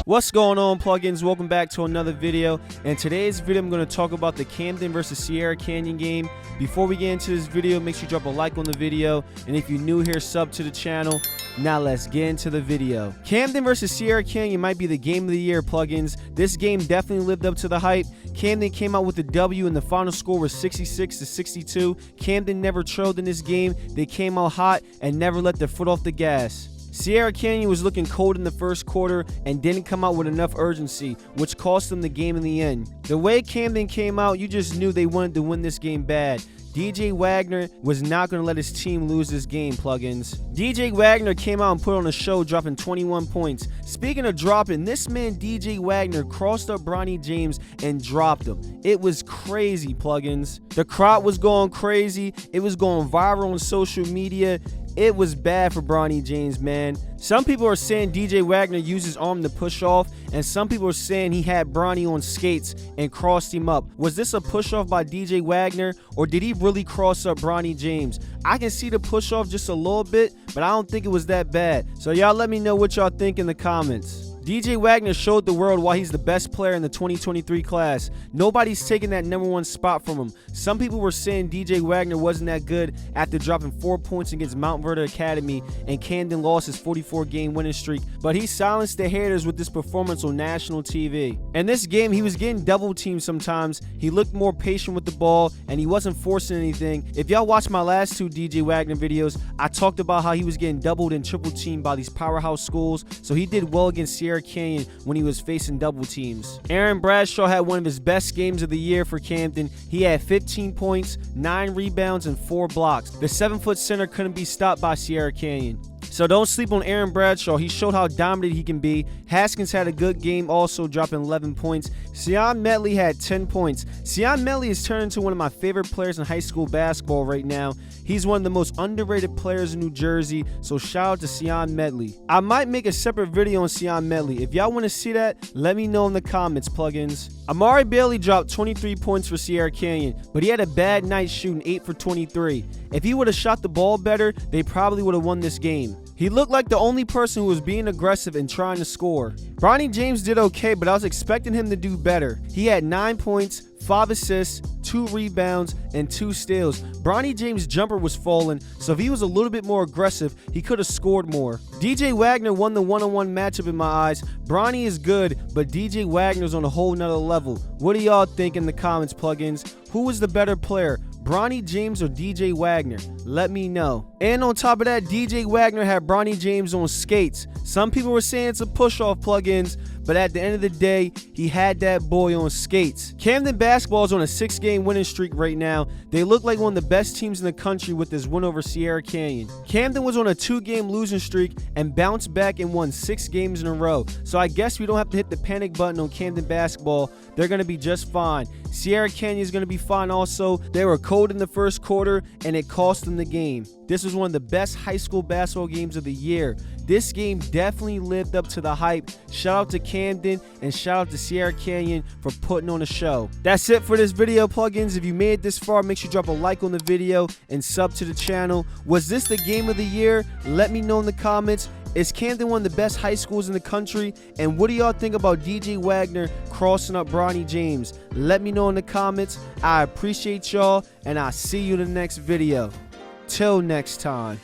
What's going on, plugins? Welcome back to another video. In today's video, I'm going to talk about the Camden versus Sierra Canyon game. Before we get into this video, make sure you drop a like on the video, and if you're new here, sub to the channel. Now let's get into the video. Camden versus Sierra Canyon might be the game of the year, plugins. This game definitely lived up to the hype. Camden came out with a W and the final score was 66-62. Camden never trailed in this game. They came out hot and never let their foot off the gas. Sierra Canyon was looking cold in the first quarter and didn't come out with enough urgency, which cost them the game in the end. The way Camden came out, you just knew they wanted to win this game bad. DJ Wagner was not going to let his team lose this game, plugins. DJ Wagner came out and put on a show, dropping 21 points. Speaking of dropping, this man DJ Wagner crossed up Bronny James and dropped him. It was crazy, plugins. The crowd was going crazy. It was going viral on social media. It was bad for Bronny James, man. Some people are saying DJ Wagner used his arm to push off, and some people are saying he had Bronny on skates and crossed him up. Was this a push off by DJ Wagner, or did he really cross up Bronny James? I can see the push off just a little bit, but I don't think it was that bad. So y'all let me know what y'all think in the comments. DJ Wagner showed the world why he's the best player in the 2023 class. Nobody's taking that #1 spot from him. Some people were saying DJ Wagner wasn't that good after dropping 4 points against Mount Verda Academy and Camden lost his 44-game winning streak, but he silenced the haters with this performance on national TV. In this game, he was getting double teamed sometimes. He looked more patient with the ball and he wasn't forcing anything. If y'all watched my last 2 DJ Wagner videos, I talked about how he was getting doubled and triple teamed by these powerhouse schools, so he did well against Sierra Canyon when he was facing double teams. Aaron Bradshaw had one of his best games of the year for Camden. He had 15 points, 9 rebounds, and 4 blocks. The 7-foot center couldn't be stopped by Sierra Canyon. So don't sleep on Aaron Bradshaw. He showed how dominant he can be. Haskins had a good game, also dropping 11 points. Sion Medley had 10 points. Sion Medley has turned into one of my favorite players in high school basketball right now. He's one of the most underrated players in New Jersey, so shout out to Sion Medley. I might make a separate video on Sion Medley. If y'all want to see that, let me know in the comments, plugins. Amari Bailey dropped 23 points for Sierra Canyon, but he had a bad night shooting 8 for 23. If he would have shot the ball better, they probably would have won this game. He looked like the only person who was being aggressive and trying to score. Bronny James did okay, but I was expecting him to do better. He had 9 points, 5 assists, 2 rebounds, and 2 steals. Bronny James' jumper was falling, so if he was a little bit more aggressive, he could have scored more. DJ Wagner won the one-on-one matchup in my eyes. Bronny is good, but DJ Wagner's on a whole nother level. What do y'all think in the comments, plugins? Who was the better player, Bronny James or DJ Wagner? Let me know. And on top of that, DJ Wagner had Bronny James on skates. Some people were saying it's a push-off, plugins, but at the end of the day, he had that boy on skates. Camden basketball is on a 6-game winning streak right now. They look like one of the best teams in the country with this win over Sierra Canyon. Camden was on a 2-game losing streak and bounced back and won 6 games in a row. So I guess we don't have to hit the panic button on Camden basketball. They're going to be just fine. Sierra Canyon is going to be fine also. They were cold in the first quarter and it cost them the game. This was one of the best high school basketball games of the year. This game definitely lived up to the hype. Shout out to Camden and shout out to Sierra Canyon for putting on a show. That's it for this video, plugins. If you made it this far, make sure you drop a like on the video and sub to the channel. Was this the game of the year? Let me know in the comments. Is Camden one of the best high schools in the country? And what do y'all think about DJ Wagner crossing up Bronny James? Let me know in the comments. I appreciate y'all, and I'll see you in the next video. Till next time.